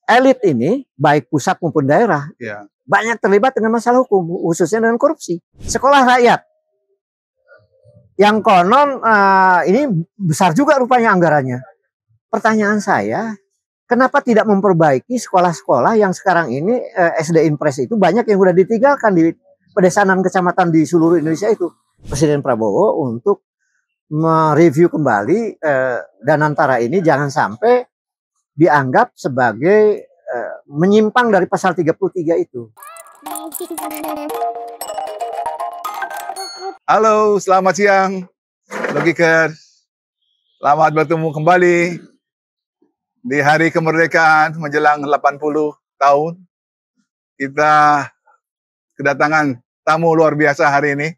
elit ini, baik pusat maupun daerah, banyak terlibat dengan masalah hukum, khususnya dengan korupsi. Sekolah rakyat, yang konon ini besar juga rupanya anggarannya. Pertanyaan saya, kenapa tidak memperbaiki sekolah-sekolah yang sekarang ini SD Impres itu banyak yang sudah ditinggalkan di pedesaan dan kecamatan di seluruh Indonesia itu. Presiden Prabowo untuk mereview kembali Danantara ini jangan sampai dianggap sebagai menyimpang dari pasal 33 itu. Halo, selamat siang Logikers. Selamat bertemu kembali di hari kemerdekaan menjelang 80 tahun. Kita kedatangan tamu luar biasa hari ini,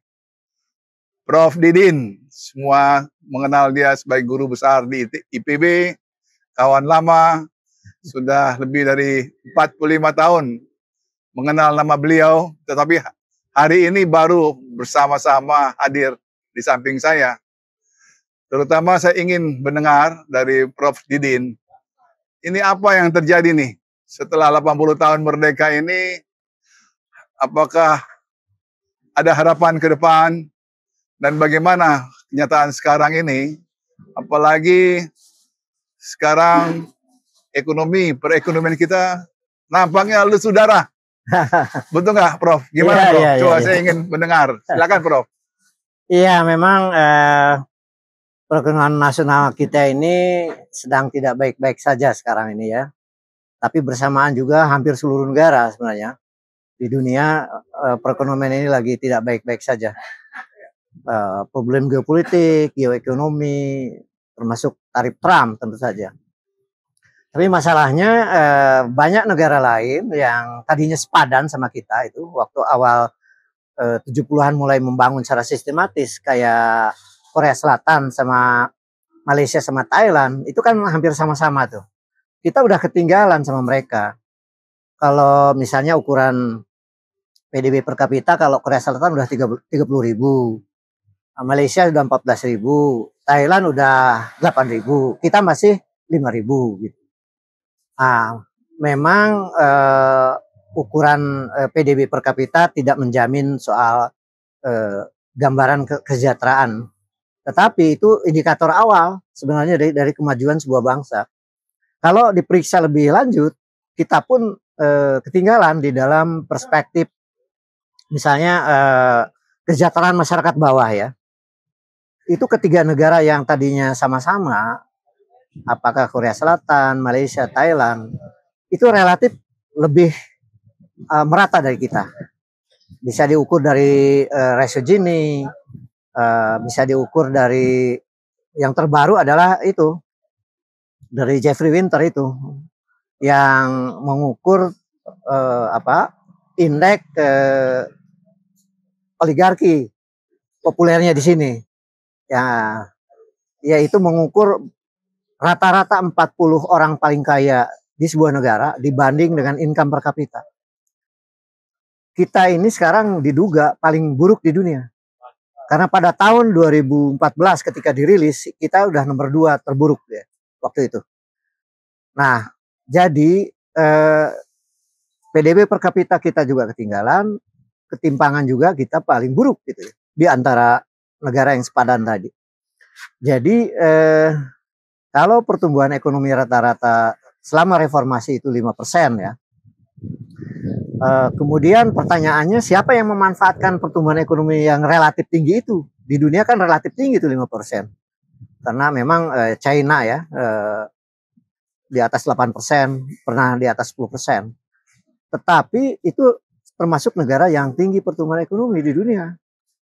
Prof. Didin. Semua mengenal dia sebagai guru besar di IPB, kawan lama, sudah lebih dari 45 tahun mengenal nama beliau, tetapi hari ini baru bersama-sama hadir di samping saya. Terutama saya ingin mendengar dari Prof. Didin, ini apa yang terjadi nih setelah 80 tahun merdeka ini? Apakah ada harapan ke depan? Dan bagaimana kenyataan sekarang ini? Apalagi sekarang perekonomian kita nampaknya lesu darah. Betul nggak, Prof? Gimana, Prof? Coba saya ingin mendengar. Silakan, Prof. Iya, memang perekonomian nasional kita ini sedang tidak baik-baik saja sekarang ini ya. Tapi bersamaan juga hampir seluruh negara sebenarnya di dunia perekonomian ini lagi tidak baik-baik saja. Problem geopolitik, geoekonomi, termasuk tarif Trump tentu saja. Tapi masalahnya banyak negara lain yang tadinya sepadan sama kita itu waktu awal 70-an mulai membangun secara sistematis kayak Korea Selatan sama Malaysia sama Thailand itu kan hampir sama-sama tuh. Kita udah ketinggalan sama mereka. Kalau misalnya ukuran PDB per kapita kalau Korea Selatan udah 30.000, Malaysia udah 14.000, Thailand udah 8.000, kita masih 5.000 gitu. Memang ukuran PDB per kapita tidak menjamin soal gambaran kesejahteraan, tetapi itu indikator awal sebenarnya dari kemajuan sebuah bangsa. Kalau diperiksa lebih lanjut, kita pun ketinggalan di dalam perspektif misalnya kesejahteraan masyarakat bawah ya. Itu ketiga negara yang tadinya sama-sama, apakah Korea Selatan, Malaysia, Thailand, itu relatif lebih merata dari kita. Bisa diukur dari rasio Gini, bisa diukur dari yang terbaru adalah itu dari Jeffrey Winter itu yang mengukur indeks oligarki populernya di sini. Ya, yaitu mengukur rata-rata 40 orang paling kaya di sebuah negara dibanding dengan income per kapita. Kita ini sekarang diduga paling buruk di dunia. Karena pada tahun 2014 ketika dirilis, kita udah nomor 2 terburuk ya, waktu itu. Nah, jadi PDB per kapita kita juga ketinggalan, ketimpangan juga kita paling buruk gitu ya, di antara negara yang sepadan tadi. Jadi kalau pertumbuhan ekonomi rata-rata selama reformasi itu 5% ya. Kemudian pertanyaannya siapa yang memanfaatkan pertumbuhan ekonomi yang relatif tinggi itu? Di dunia kan relatif tinggi itu 5%. Karena memang China ya di atas 8%, pernah di atas 10%. Tetapi itu termasuk negara yang tinggi pertumbuhan ekonomi di dunia.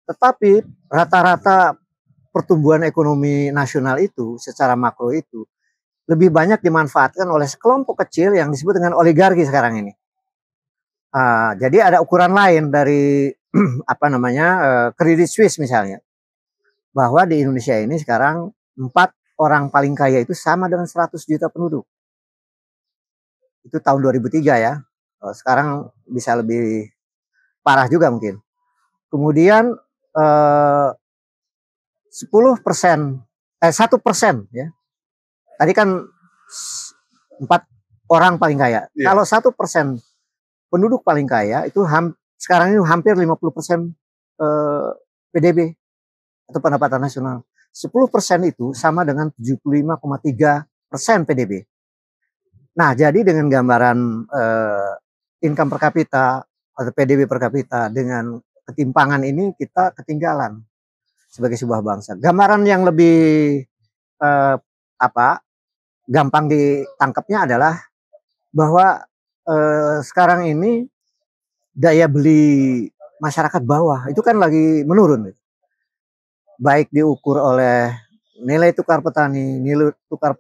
Tetapi rata-rata pertumbuhan ekonomi nasional itu secara makro itu lebih banyak dimanfaatkan oleh sekelompok kecil yang disebut dengan oligarki sekarang ini. Jadi ada ukuran lain dari Credit Suisse misalnya, bahwa di Indonesia ini sekarang 4 orang paling kaya itu sama dengan 100 juta penduduk. Itu tahun 2003 ya. Sekarang bisa lebih parah juga mungkin. Kemudian 1% ya. Tadi kan 4 orang paling kaya. Iya. Kalau 1% penduduk paling kaya itu sekarang ini hampir 50% PDB atau pendapatan nasional. 10% itu sama dengan 75,3% PDB. Nah, jadi dengan gambaran income per kapita atau PDB per kapita dengan ketimpangan ini kita ketinggalan sebagai sebuah bangsa. Gambaran yang lebih gampang ditangkapnya adalah bahwa sekarang ini daya beli masyarakat bawah itu kan lagi menurun, baik diukur oleh nilai tukar petani, nilai tukar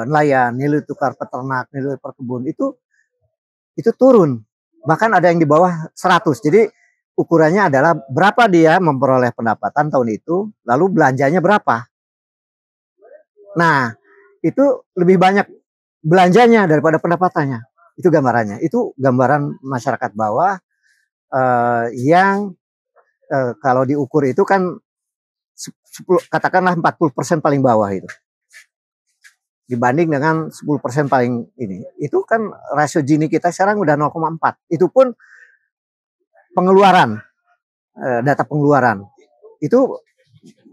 nelayan, nilai tukar peternak, nilai perkebun itu turun, bahkan ada yang di bawah 100. Jadi ukurannya adalah berapa dia memperoleh pendapatan tahun itu, lalu belanjanya berapa. Nah, itu lebih banyak belanjanya daripada pendapatannya. Itu gambarannya. Itu gambaran masyarakat bawah yang kalau diukur itu kan 10, katakanlah 40% paling bawah itu. Dibanding dengan 10% paling ini. Itu kan rasio Gini kita sekarang udah 0,4. Itu pun pengeluaran, data pengeluaran. Itu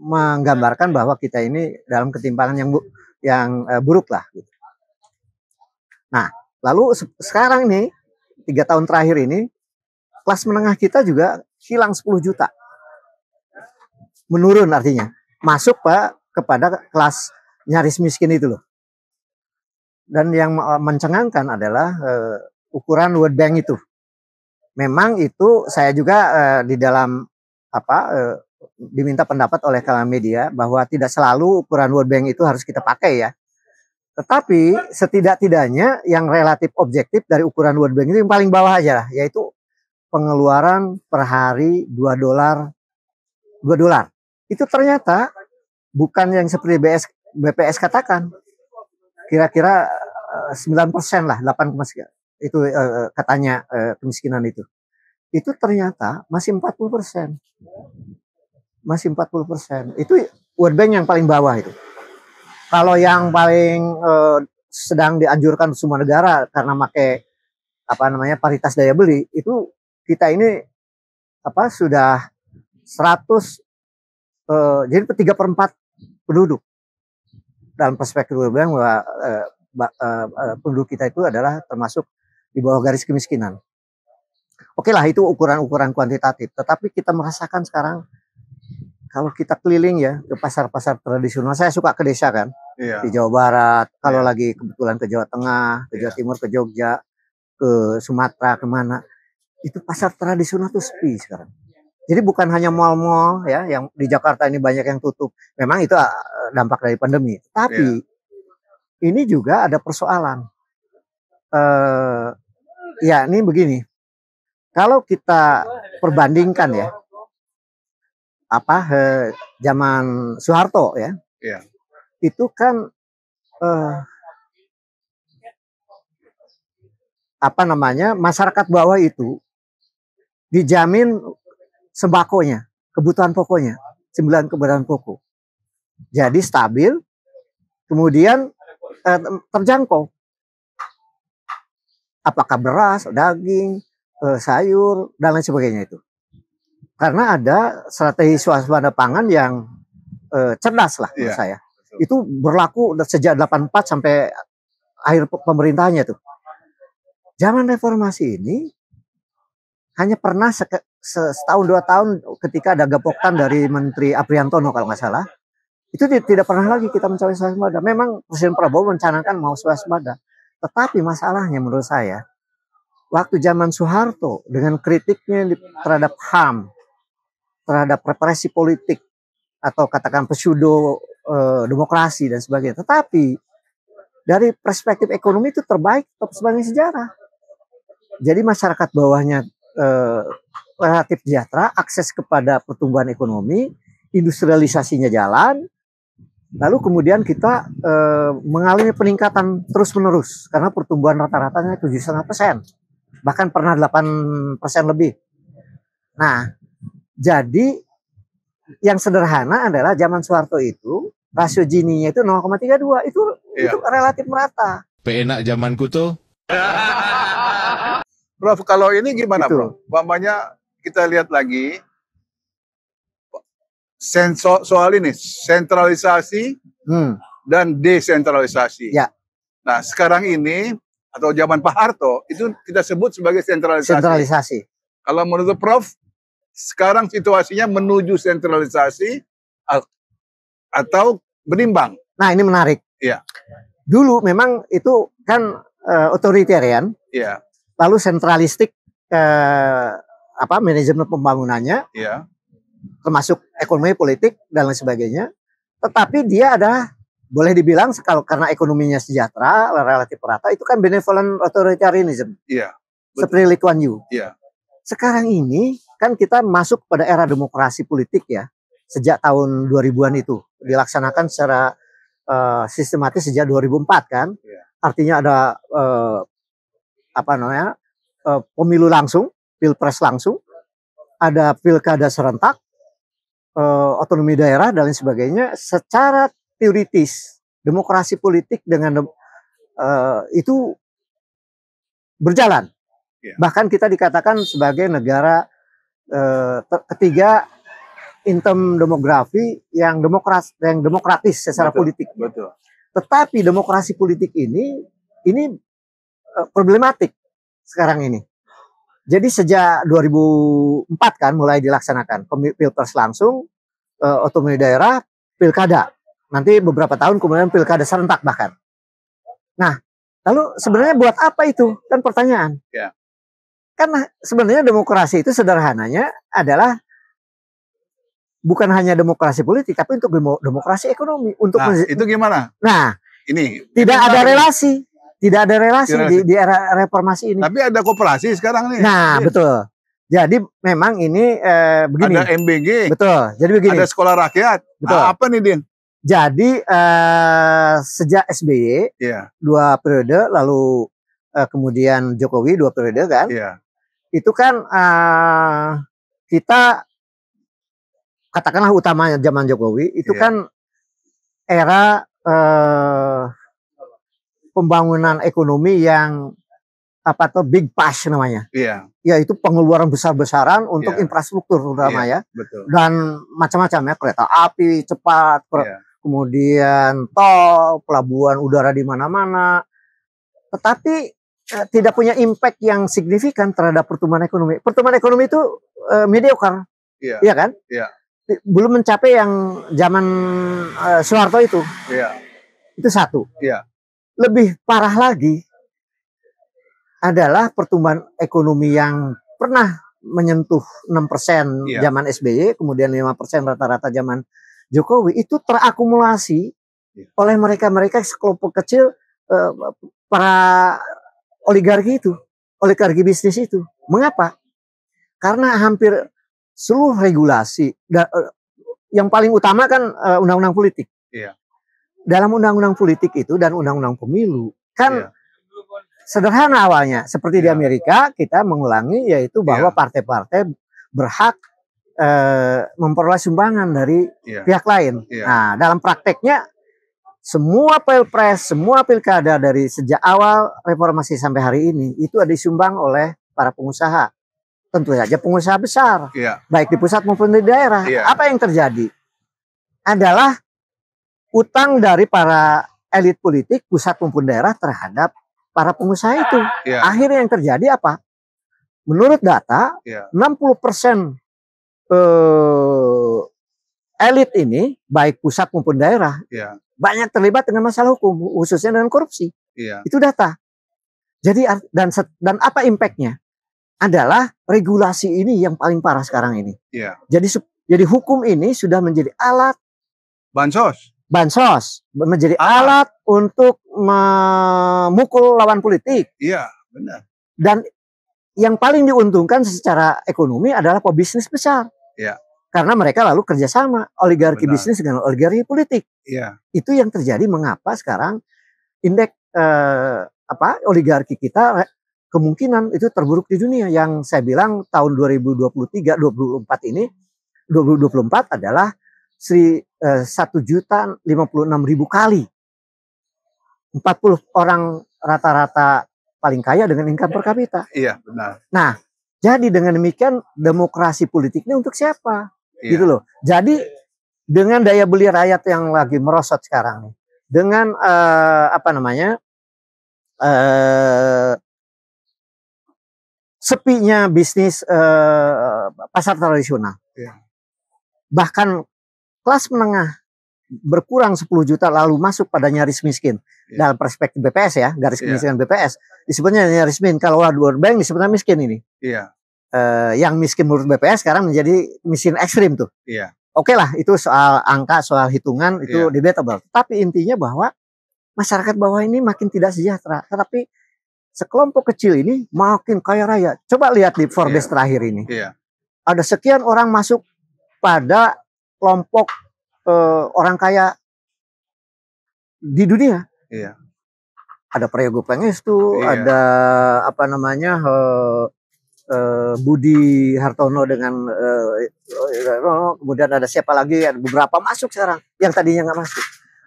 menggambarkan bahwa kita ini dalam ketimpangan yang buruk lah. Nah, lalu sekarang nih 3 tahun terakhir ini kelas menengah kita juga hilang 10 juta. Menurun artinya. Masuk kepada kelas nyaris miskin itu loh. Dan yang mencengangkan adalah ukuran World Bank itu. Memang itu saya juga di dalam diminta pendapat oleh kalangan media bahwa tidak selalu ukuran World Bank itu harus kita pakai ya. Tetapi setidak-tidaknya yang relatif objektif dari ukuran World Bank itu yang paling bawah aja lah, yaitu pengeluaran per hari 2 dolar. Itu ternyata bukan yang seperti BPS katakan. Kira-kira 9% lah, 8, itu katanya kemiskinan itu. Itu ternyata masih 40%. Masih 40%. Itu World Bank yang paling bawah itu. Kalau yang paling sedang dianjurkan semua negara karena pakai paritas daya beli, itu kita ini sudah 100 jadi 3/4 penduduk. Dalam perspektif World Bank bahwa penduduk kita itu adalah termasuk di bawah garis kemiskinan. Oke lah, itu ukuran-ukuran kuantitatif. Tetapi kita merasakan sekarang kalau kita keliling ya ke pasar-pasar tradisional, saya suka ke desa kan, di Jawa Barat, kalau lagi kebetulan ke Jawa Tengah, ke Jawa Timur, ke Jogja, ke Sumatera, kemana, itu pasar tradisional tuh sepi sekarang. Jadi bukan hanya mal-mal ya, yang di Jakarta ini banyak yang tutup, memang itu dampak dari pandemi. Tapi ini juga ada persoalan. Ya ini begini, kalau kita perbandingkan ya, zaman Soeharto ya, itu kan masyarakat bawah itu dijamin sembakonya, kebutuhan pokoknya, 9 kebutuhan pokok. Jadi stabil, kemudian terjangkau. Apakah beras, daging, sayur, dan lain sebagainya itu. Karena ada strategi swasembada pangan yang cerdas lah menurut saya. Itu berlaku sejak 84 sampai akhir pemerintahnya tuh. Zaman reformasi ini hanya pernah setahun 2 tahun ketika ada gapokan dari Menteri Apriantono kalau nggak salah. Itu tidak pernah lagi kita mencapai swasembada. Memang Presiden Prabowo mencanangkan mau swasembada. Tetapi masalahnya menurut saya, waktu zaman Soeharto dengan kritiknya terhadap HAM, terhadap represi politik atau katakan pseudo demokrasi dan sebagainya. Tetapi dari perspektif ekonomi itu terbaik tetap sebagai sejarah. Jadi masyarakat bawahnya relatif sejahtera, akses kepada pertumbuhan ekonomi, industrialisasinya jalan, lalu kemudian kita mengalami peningkatan terus-menerus karena pertumbuhan rata-ratanya 7,5%, bahkan pernah 8% lebih. Nah, jadi yang sederhana adalah zaman Soeharto itu rasio Gini-nya itu 0,32, itu relatif merata. Peenak zamanku tuh. Prof, kalau ini gimana, Gitu. Prof? Umpamanya kita lihat lagi soal ini sentralisasi dan desentralisasi. Ya. Nah, sekarang ini atau zaman Pak Harto itu kita sebut sebagai sentralisasi. Sentralisasi. Kalau menurut Prof, sekarang situasinya menuju sentralisasi atau berimbang? Nah, ini menarik. Iya. Dulu memang itu kan otoritarian, Iya. lalu sentralistik manajemen pembangunannya, Iya. termasuk ekonomi, politik dan lain sebagainya. Tetapi dia ada, boleh dibilang kalau karena ekonominya sejahtera, relatif rata, itu kan benevolent authoritarianism. Iya. Seperti Lee Kuan Yew. Iya. Sekarang ini kan kita masuk pada era demokrasi politik ya. Sejak tahun 2000-an itu dilaksanakan secara sistematis sejak 2004 kan. Iya. Artinya ada pemilu langsung, pilpres langsung, ada pilkada serentak, otonomi daerah dan lain sebagainya. Secara teoritis demokrasi politik dengan itu berjalan. Yeah. Bahkan kita dikatakan sebagai negara ketiga in term demografi yang demokratis secara politik. Betul. Tetapi demokrasi politik ini problematik sekarang ini. Jadi sejak 2004 kan mulai dilaksanakan pilpres langsung, otonomi daerah, pilkada. Nanti beberapa tahun kemudian pilkada serentak bahkan. Nah, lalu sebenarnya buat apa itu? Kan pertanyaan. Ya. Karena sebenarnya demokrasi itu sederhananya adalah bukan hanya demokrasi politik, tapi untuk demokrasi ekonomi. Untuk itu gimana? Nah, ini tidak ada relasi. Tidak ada relasi di era reformasi ini. Tapi ada koperasi sekarang nih. Nah, betul. Jadi memang ini begini. Ada MBG. Betul. Jadi begini. Ada sekolah rakyat. Betul. Nah, apa nih, Din? Jadi sejak SBY 2 periode, lalu kemudian Jokowi 2 periode kan. Iya. Itu kan kita katakanlah utamanya zaman Jokowi itu kan era pembangunan ekonomi yang big push namanya. Iya. Yaitu pengeluaran besar-besaran untuk infrastruktur terutama ya. Betul. Dan macam-macam ya, kereta api cepat, kemudian tol, pelabuhan udara di mana-mana. Tetapi tidak punya impact yang signifikan terhadap pertumbuhan ekonomi. Pertumbuhan ekonomi itu mediocre. Iya. Iya kan? Iya. Belum mencapai yang zaman Soeharto itu. Iya. Itu satu. Iya. Lebih parah lagi adalah pertumbuhan ekonomi yang pernah menyentuh 6% zaman SBY, kemudian 5% rata-rata zaman Jokowi, itu terakumulasi oleh mereka-mereka sekelompok kecil, para oligarki itu, oligarki bisnis itu. Mengapa? Karena hampir seluruh regulasi, yang paling utama kan undang-undang politik. Iya. Dalam undang-undang politik itu dan undang-undang pemilu kan sederhana awalnya. Seperti di Amerika kita mengulangi, yaitu bahwa partai-partai berhak memperoleh sumbangan dari pihak lain. Nah, dalam prakteknya semua pilpres, semua pilkada dari sejak awal reformasi sampai hari ini itu ada disumbang oleh para pengusaha. Tentu saja pengusaha besar, baik di pusat maupun di daerah. Apa yang terjadi? Adalah utang dari para elit politik pusat maupun daerah terhadap para pengusaha itu. Akhirnya yang terjadi apa? Menurut data, 60% elit ini, baik pusat maupun daerah, banyak terlibat dengan masalah hukum, khususnya dengan korupsi. Itu data. Jadi dan apa impactnya? Adalah regulasi ini yang paling parah sekarang ini. Jadi hukum ini sudah menjadi alat bansos, menjadi alat untuk memukul lawan politik. Iya, benar. Dan yang paling diuntungkan secara ekonomi adalah pebisnis besar. Iya. Karena mereka lalu kerjasama oligarki bisnis dengan oligarki politik. Iya. Itu yang terjadi mengapa sekarang indeks oligarki kita kemungkinan itu terburuk di dunia. Yang saya bilang tahun 2023-2024 ini, 2024 adalah 1.056.000 kali. 40 orang rata-rata paling kaya dengan income per kapita. Iya, benar. Nah, jadi dengan demikian demokrasi politiknya untuk siapa? Iya. Gitu loh. Jadi dengan daya beli rakyat yang lagi merosot sekarang nih, dengan sepinya bisnis pasar tradisional. Iya. Bahkan kelas menengah berkurang 10 juta lalu masuk pada nyaris miskin. Iya. Dalam perspektif BPS ya, garis Iya. kemiskinan BPS disebutnya nyaris miskin. Kalau World Bank disebutnya miskin ini. Iya. Yang miskin menurut BPS sekarang menjadi miskin ekstrim tuh. Iya. Oke lah, itu soal angka, soal hitungan itu debatable. Tapi intinya bahwa masyarakat bawah ini makin tidak sejahtera. Tetapi sekelompok kecil ini makin kaya raya. Coba lihat di Forbes terakhir ini. Iya. Ada sekian orang masuk pada kelompok orang kaya di dunia. Iya. Ada Prayogo Pangestu, ada Budi Hartono dengan kemudian ada siapa lagi, ada beberapa masuk sekarang yang tadinya nggak masuk.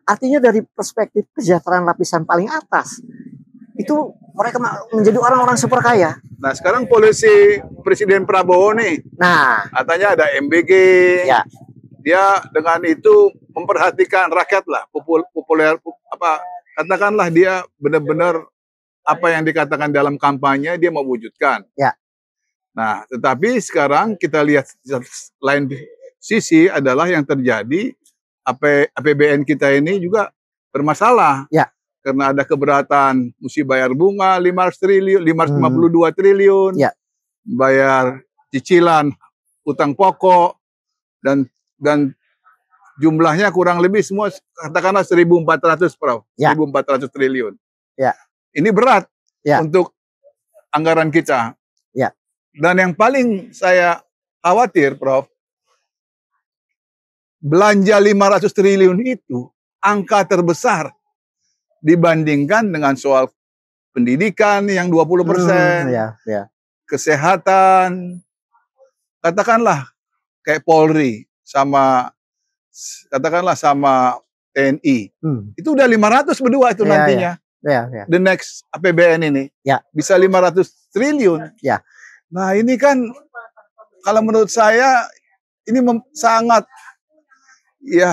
Artinya dari perspektif kesejahteraan lapisan paling atas itu mereka menjadi orang-orang super kaya. Nah sekarang polisi Presiden Prabowo nih, nah katanya ada MBG, ya. Dia dengan itu memperhatikan rakyat lah, populer katakanlah dia benar-benar apa yang dikatakan dalam kampanye dia mewujudkan. Ya. Nah, tetapi sekarang kita lihat lain sisi adalah yang terjadi APBN kita ini juga bermasalah. Ya. Karena ada keberatan mesti bayar bunga 552 triliun. Ya. Bayar cicilan utang pokok dan jumlahnya kurang lebih semua katakanlah 1.400 Prof. Ya. 1.400 triliun. Ya. Ini berat untuk anggaran kita. Ya. Dan yang paling saya khawatir Prof, belanja 500 triliun itu angka terbesar dibandingkan dengan soal pendidikan yang 20%, kesehatan, katakanlah kayak Polri sama katakanlah sama TNI. Itu udah 500 berdua itu nantinya. The next APBN ini bisa 500 triliun. Nah ini kan kalau menurut saya ini sangat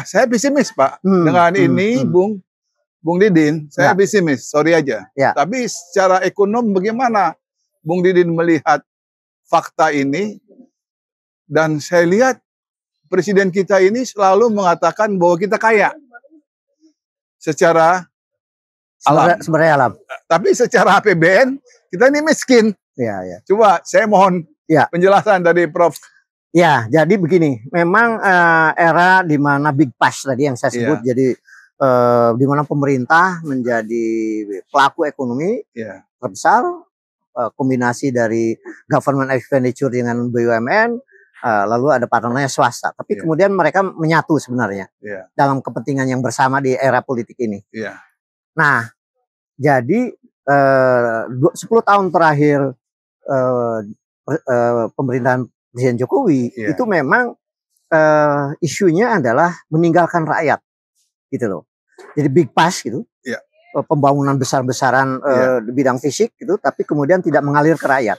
saya pesimis Pak dengan ini Bung Didin, saya pesimis, sorry aja. Tapi secara ekonom bagaimana Bung Didin melihat fakta ini? Dan saya lihat presiden kita ini selalu mengatakan bahwa kita kaya secara sebenarnya alam. Tapi secara APBN kita ini miskin. Coba saya mohon penjelasan dari Prof. Ya, jadi begini, memang era di mana big push tadi yang saya sebut, jadi di mana pemerintah menjadi pelaku ekonomi terbesar, kombinasi dari government expenditure dengan BUMN, lalu ada partnernya swasta. Tapi kemudian mereka menyatu sebenarnya dalam kepentingan yang bersama di era politik ini. Nah, jadi 10 tahun terakhir pemerintahan Presiden Jokowi itu memang isunya adalah meninggalkan rakyat, gitu loh. Jadi big push gitu, pembangunan besar-besaran di bidang fisik gitu, tapi kemudian tidak mengalir ke rakyat.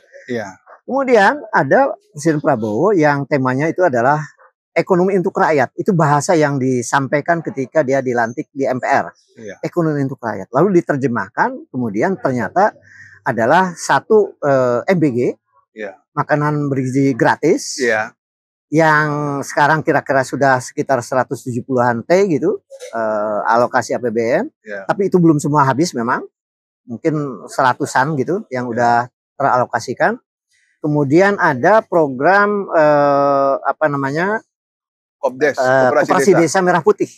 Kemudian ada Presiden Prabowo yang temanya itu adalah ekonomi untuk rakyat. Itu bahasa yang disampaikan ketika dia dilantik di MPR. Ekonomi untuk rakyat. Lalu diterjemahkan kemudian ternyata adalah satu MBG, makanan bergizi gratis, yang sekarang kira-kira sudah sekitar 170-an T gitu, alokasi APBN. Tapi itu belum semua habis memang. Mungkin 100-an gitu yang udah teralokasikan. Kemudian ada program Koperasi Desa Merah Putih,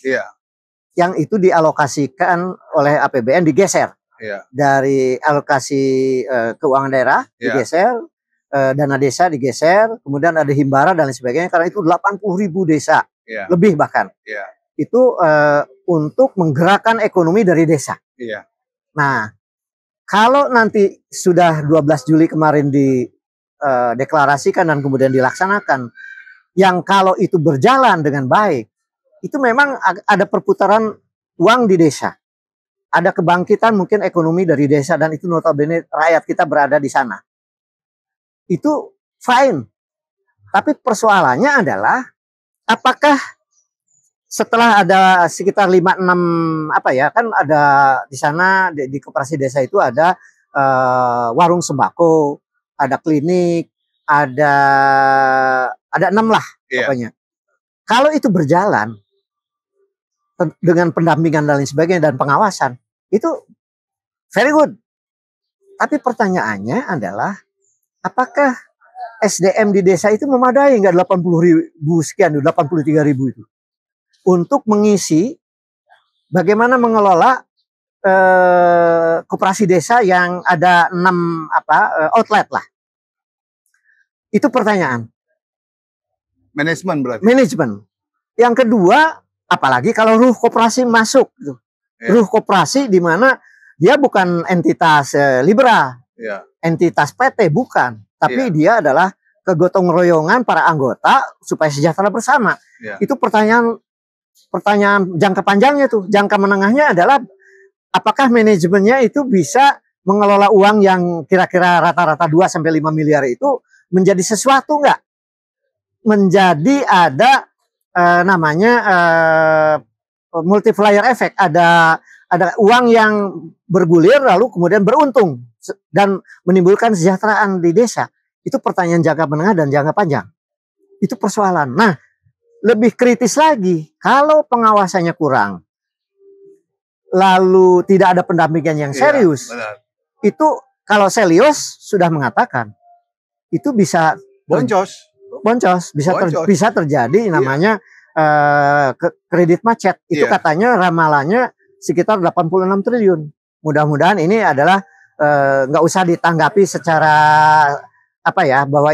yang itu dialokasikan oleh APBN digeser dari alokasi keuangan daerah digeser, dana desa digeser, kemudian ada himbara dan lain sebagainya. Karena itu 80.000 desa lebih bahkan itu untuk menggerakkan ekonomi dari desa. Nah, kalau nanti sudah 12 Juli kemarin deklarasikan dan kemudian dilaksanakan, yang kalau itu berjalan dengan baik, itu memang ada perputaran uang di desa. ada kebangkitan mungkin ekonomi dari desa dan itu notabene rakyat kita berada di sana. Itu fine. Tapi persoalannya adalah apakah setelah ada sekitar 5-6 apa ya, kan ada di sana di koperasi desa itu ada warung sembako, ada klinik, ada 6 lah pokoknya. Kalau itu berjalan dengan pendampingan dan lain sebagainya dan pengawasan, itu very good. Tapi pertanyaannya adalah apakah SDM di desa itu memadai nggak 80.000 sekian, 83.000 itu untuk mengisi bagaimana mengelola koperasi desa yang ada 6 outlet lah. Itu pertanyaan. Manajemen berarti. Manajemen. Yang kedua, apalagi kalau ruh koperasi masuk, gitu. Ruh koperasi di mana dia bukan entitas liberal, entitas PT bukan. Tapi dia adalah kegotong royongan para anggota supaya sejahtera bersama. Itu pertanyaan jangka panjangnya tuh. Jangka menengahnya adalah apakah manajemennya itu bisa mengelola uang yang kira-kira rata-rata 2-5 miliar itu menjadi sesuatu nggak? Menjadi ada multiplier effect. Ada uang yang bergulir lalu kemudian beruntung dan menimbulkan kesejahteraan di desa. Itu pertanyaan jangka menengah dan jangka panjang. Itu persoalan. Nah, lebih kritis lagi, kalau pengawasannya kurang, lalu tidak ada pendampingan yang serius, itu kalau Selios sudah mengatakan, itu bisa boncos, bisa terjadi namanya kredit macet. Itu katanya ramalannya sekitar 86 triliun. Mudah-mudahan ini adalah nggak usah ditanggapi secara bahwa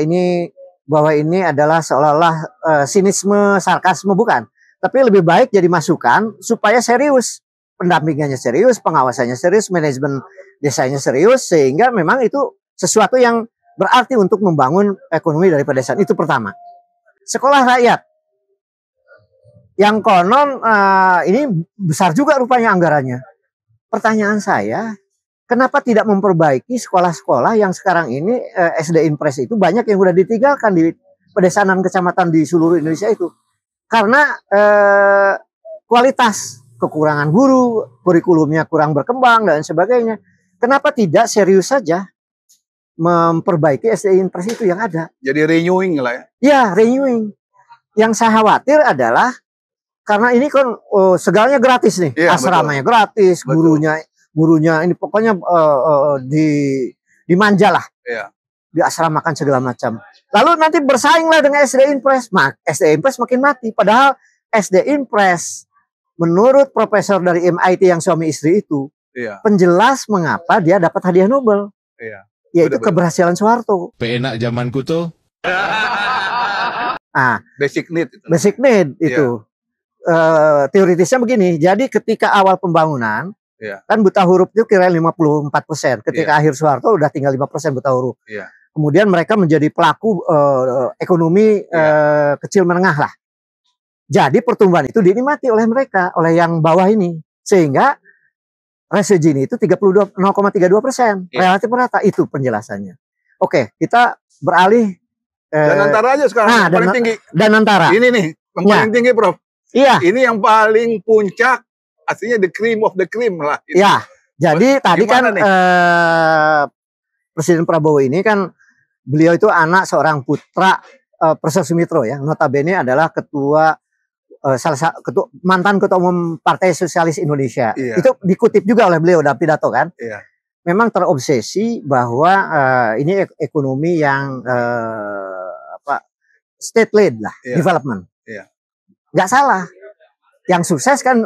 ini adalah seolah-olah sinisme, sarkasme, bukan. Tapi lebih baik jadi masukan supaya serius, pendampingannya serius, pengawasannya serius, manajemen desanya serius, sehingga memang itu sesuatu yang berarti untuk membangun ekonomi dari pedesaan. Itu pertama. Sekolah rakyat yang konon ini besar juga rupanya anggarannya. Pertanyaan saya, kenapa tidak memperbaiki sekolah-sekolah yang sekarang ini SD Impres itu banyak yang sudah ditinggalkan di pedesaan dan kecamatan di seluruh Indonesia itu. Karena kualitas, kekurangan guru, kurikulumnya kurang berkembang dan sebagainya. Kenapa tidak serius saja memperbaiki SD Impres itu yang ada? Jadi renewing lah ya? Ya, renewing. Yang saya khawatir adalah karena ini kan segalanya gratis nih, asramanya gratis, gurunya ini pokoknya dimanja lah, diasramakan segala macam. Lalu nanti bersaing lah dengan SD Impres, SD Impres makin mati. Padahal SD Impres menurut profesor dari MIT yang suami istri itu, penjelas mengapa dia dapat hadiah Nobel, yaitu keberhasilan Soeharto. Enak zamanku tuh. Basic need. Basic need itu. Teoritisnya begini, jadi ketika awal pembangunan, kan buta huruf itu kira 54%. Ketika akhir Soeharto udah tinggal 5% buta huruf. Kemudian mereka menjadi pelaku ekonomi kecil menengah lah. Jadi pertumbuhan itu dinikmati oleh mereka, oleh yang bawah ini. Sehingga rasio Gini itu 0,32%. Relatif merata, itu penjelasannya. Oke, kita beralih. Danantara aja sekarang, paling tinggi. Danantara. Ini nih, yang paling tinggi, Prof. Iya. Ini yang paling puncak, aslinya the cream of the cream lah. Iya. Jadi tadi kan Presiden Prabowo ini kan beliau itu anak seorang putra Profesor Sumitro ya. Notabene adalah mantan ketua umum Partai Sosialis Indonesia. Itu dikutip juga oleh beliau dalam pidato kan. Memang terobsesi bahwa ini ekonomi yang state led lah, development. Nggak salah. Yang sukses kan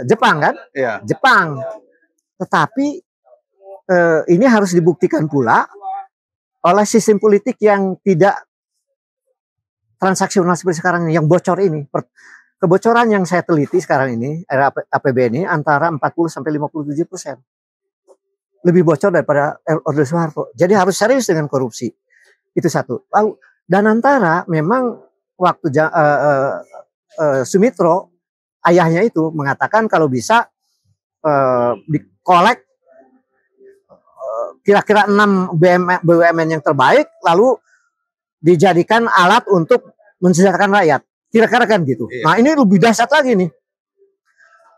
Jepang kan? Jepang. Tetapi ini harus dibuktikan pula oleh sistem politik yang tidak transaksional seperti sekarang ini, yang bocor ini. Kebocoran yang saya teliti sekarang ini, era APBN ini antara 40-57%. Lebih bocor daripada Orde Soeharto. Jadi harus serius dengan korupsi. Itu satu. Lalu Danantara memang waktu Sumitro, ayahnya itu mengatakan kalau bisa dikolek kira-kira 6 BUMN yang terbaik, lalu dijadikan alat untuk mensejahterakan rakyat. Kira-kira kan gitu. Iya. Nah ini lebih dahsyat lagi nih.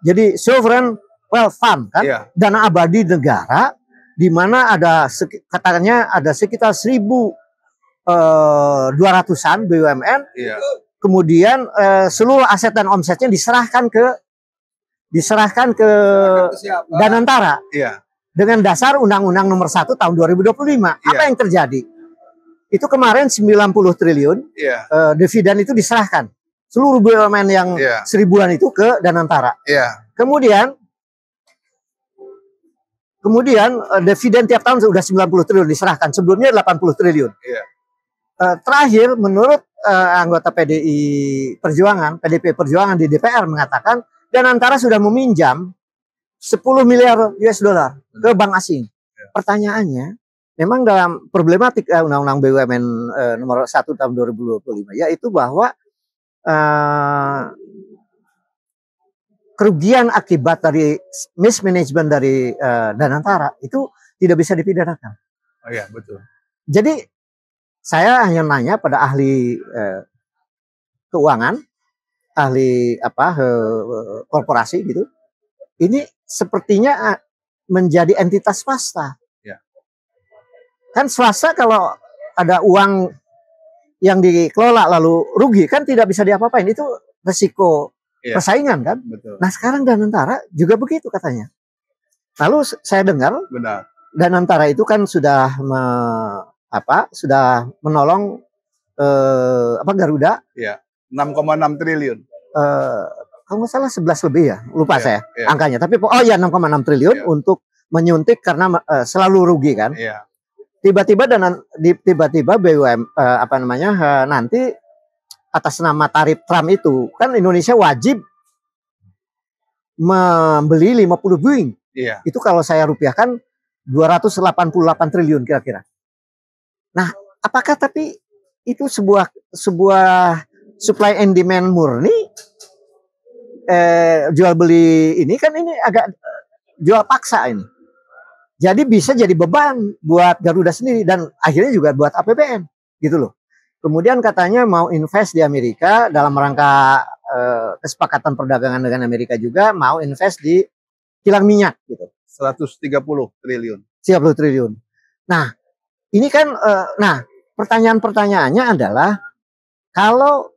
Jadi sovereign wealth fund kan, Iya. dana abadi negara, di mana ada katanya ada sekitar 1.200-an BUMN. Iya. Kemudian seluruh aset dan omsetnya diserahkan ke Danantara. Iya. Dengan dasar Undang-Undang Nomor 1 Tahun 2025. Apa Iya. yang terjadi? Itu kemarin 90 triliun Iya. dividen itu diserahkan. Seluruh BUMN yang Iya. 1000-an itu ke Danantara. Iya. Kemudian dividen tiap tahun sudah 90 triliun diserahkan. Sebelumnya 80 triliun. Iya. Terakhir menurut anggota PDP Perjuangan di DPR mengatakan Danantara sudah meminjam 10 miliar US dollar ke bank asing. Pertanyaannya, memang dalam problematik Undang-Undang BUMN nomor 1 tahun 2025, yaitu bahwa kerugian akibat dari mismanagement dari Danantara itu tidak bisa dipidanakan. Oh iya, betul. Jadi saya hanya nanya pada ahli keuangan, ahli korporasi gitu. Ini sepertinya menjadi entitas swasta. Ya. Kan swasta kalau ada uang yang dikelola lalu rugi kan tidak bisa diapa-apain, itu resiko persaingan kan. Betul. Nah sekarang Danantara juga begitu katanya. Lalu saya dengar Benar. Danantara itu kan sudah menolong Garuda. Iya. 6,6 triliun. Kalau nggak salah 11 lebih ya, lupa Iya, saya iya. angkanya. Tapi 6,6 triliun Iya. untuk menyuntik karena selalu rugi kan. Iya. Tiba-tiba BUMN nanti atas nama tarif Trump itu kan Indonesia wajib membeli 50 Boeing. Iya. Itu kalau saya rupiahkan 288 triliun kira-kira. Nah, apakah tapi itu sebuah supply and demand murni? Jual beli ini kan ini agak jual paksa ini. Jadi bisa jadi beban buat Garuda sendiri dan akhirnya juga buat APBN gitu loh. Kemudian katanya mau invest di Amerika dalam rangka kesepakatan perdagangan dengan Amerika, juga mau invest di kilang minyak gitu. 130 triliun. 30 triliun. Nah, ini kan pertanyaan-pertanyaannya adalah kalau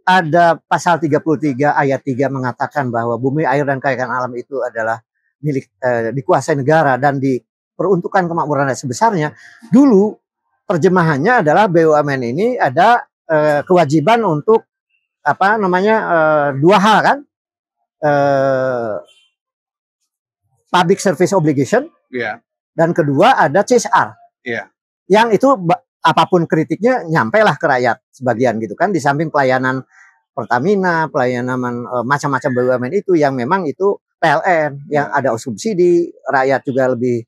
ada pasal 33 ayat 3 mengatakan bahwa bumi, air, dan kekayaan alam itu adalah milik dikuasai negara dan diperuntukkan kemakmuran sebesarnya. Dulu terjemahannya adalah BUMN ini ada kewajiban untuk dua hal kan, public service obligation, Iya. dan kedua ada CSR. Iya. Yang itu apapun kritiknya nyampe lah ke rakyat sebagian gitu kan, di samping pelayanan Pertamina, pelayanan macam-macam BUMN itu yang memang itu PLN yang ada subsidi, rakyat juga lebih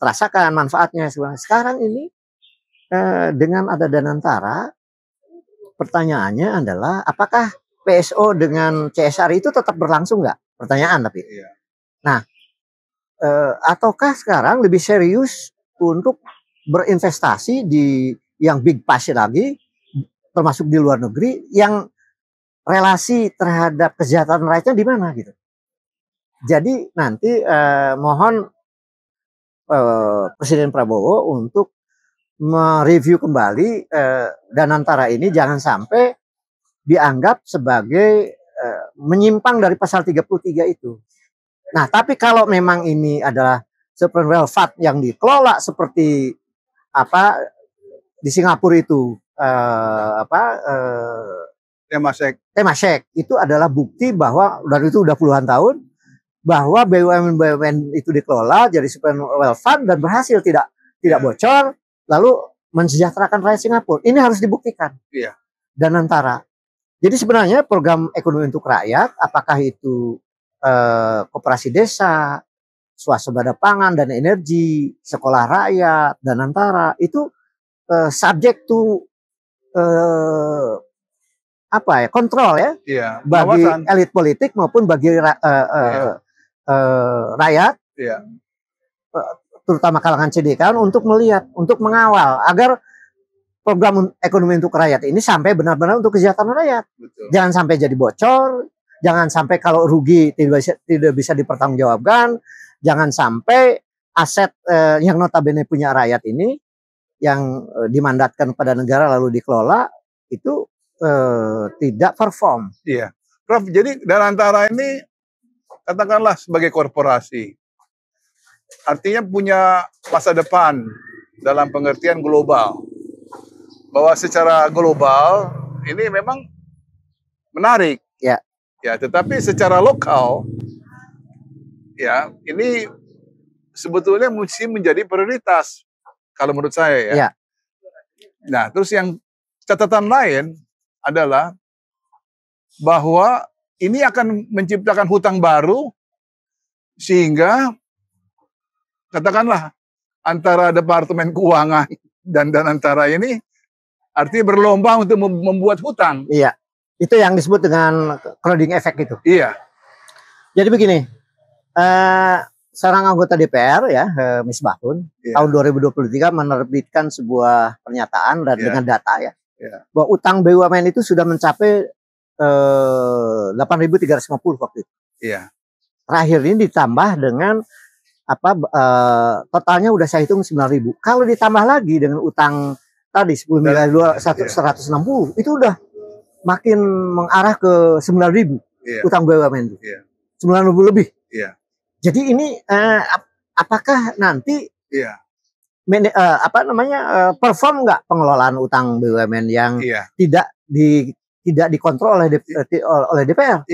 terasakan manfaatnya. Sekarang ini dengan ada Danantara, pertanyaannya adalah apakah PSO dengan CSR itu tetap berlangsung nggak? Pertanyaan tapi. Iya. Nah, ataukah sekarang lebih serius untuk berinvestasi di yang big push lagi, termasuk di luar negeri, yang relasi terhadap kesejahteraan rakyatnya di mana gitu. Jadi nanti mohon Presiden Prabowo untuk mereview kembali Danantara ini jangan sampai dianggap sebagai menyimpang dari pasal 33 itu. Nah, tapi kalau memang ini adalah sovereign wealth fund yang dikelola seperti di Singapura itu Temasek itu adalah bukti bahwa dari itu udah puluhan tahun bahwa BUMN itu dikelola jadi sovereign wealth fund dan berhasil tidak bocor lalu mensejahterakan rakyat Singapura. Ini harus dibuktikan. Iya. Danantara. Jadi sebenarnya program ekonomi untuk rakyat, apakah itu koperasi desa, swasembada pangan dan energi, sekolah rakyat, Danantara, itu subject to kontrol ya, Iya, bagi elit politik maupun bagi rakyat, Iya. terutama kalangan CDK untuk melihat, untuk mengawal agar program ekonomi untuk rakyat ini sampai benar-benar untuk kesejahteraan rakyat. Betul. Jangan sampai jadi bocor, jangan sampai kalau rugi tidak bisa dipertanggungjawabkan, jangan sampai aset yang notabene punya rakyat ini yang dimandatkan pada negara lalu dikelola itu tidak perform. Iya, Prof. Jadi dan antara ini katakanlah sebagai korporasi, artinya punya masa depan dalam pengertian global. Bahwa secara global ini memang menarik. Ya. Ya, tetapi secara lokal ya ini sebetulnya mesti menjadi prioritas kalau menurut saya ya. Ya. Nah, terus yang catatan lain adalah bahwa ini akan menciptakan hutang baru sehingga katakanlah antara Departemen Keuangan dan antara ini artinya berlomba untuk membuat hutang. Iya, itu yang disebut dengan crowding effect itu. Iya. Jadi begini, seorang anggota DPR ya, Misbahun, tahun 2023 menerbitkan sebuah pernyataan dan dengan data ya, bahwa utang BUMN itu sudah mencapai 8.350 waktu itu. Iya. Terakhir ini ditambah dengan totalnya udah saya hitung 9.000. Kalau ditambah lagi dengan utang tadi 10 miliar 160 itu udah makin mengarah ke 9.000 utang BUMN itu. 9.000 lebih. Jadi ini apakah nanti perform nggak pengelolaan utang BUMN yang tidak dikontrol oleh DPR?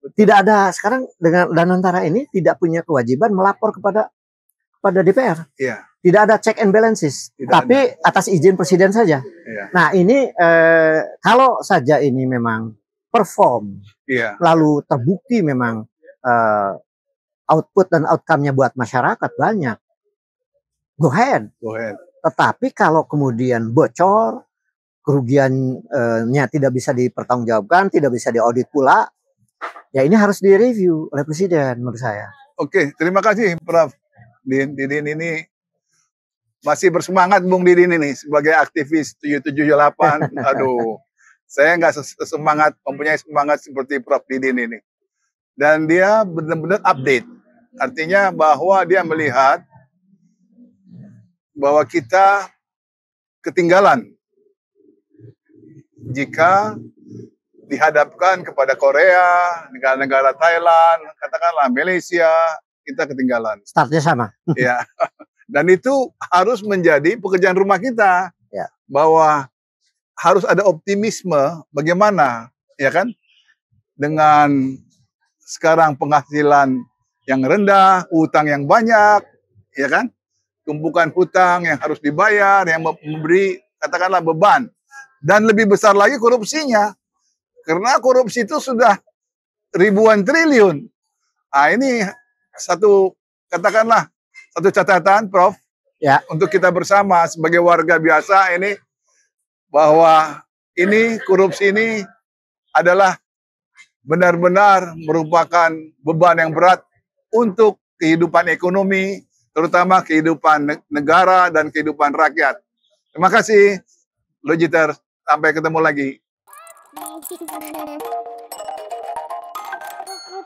Tidak ada sekarang dengan Danantara ini tidak punya kewajiban melapor kepada DPR. Tidak ada check and balances, tapi atas izin presiden saja. Nah ini kalau saja ini memang perform, lalu terbukti memang output dan outcome-nya buat masyarakat banyak, go ahead. Tetapi kalau kemudian bocor, kerugiannya tidak bisa dipertanggungjawabkan, tidak bisa diaudit pula, ya ini harus direview oleh presiden menurut saya. Oke, terima kasih Prof. Didin ini masih bersemangat Bung Didin ini sebagai aktivis 778. Aduh, saya nggak semangat, mempunyai semangat seperti Prof. Didin ini. Dan dia benar-benar update. Artinya bahwa dia melihat bahwa kita ketinggalan jika dihadapkan kepada Korea, negara-negara Thailand, katakanlah Malaysia, kita ketinggalan. Startnya sama. Ya. Dan itu harus menjadi pekerjaan rumah kita, bahwa harus ada optimisme bagaimana, ya kan, dengan sekarang penghasilan yang rendah, utang yang banyak, ya kan, tumpukan hutang yang harus dibayar, yang memberi katakanlah beban, dan lebih besar lagi korupsinya, karena korupsi itu sudah ribuan triliun. Nah ini satu katakanlah satu catatan, Prof, untuk kita bersama sebagai warga biasa ini, bahwa ini korupsi ini adalah benar-benar merupakan beban yang berat untuk kehidupan ekonomi, terutama kehidupan negara dan kehidupan rakyat. Terima kasih, Logiter. Sampai ketemu lagi.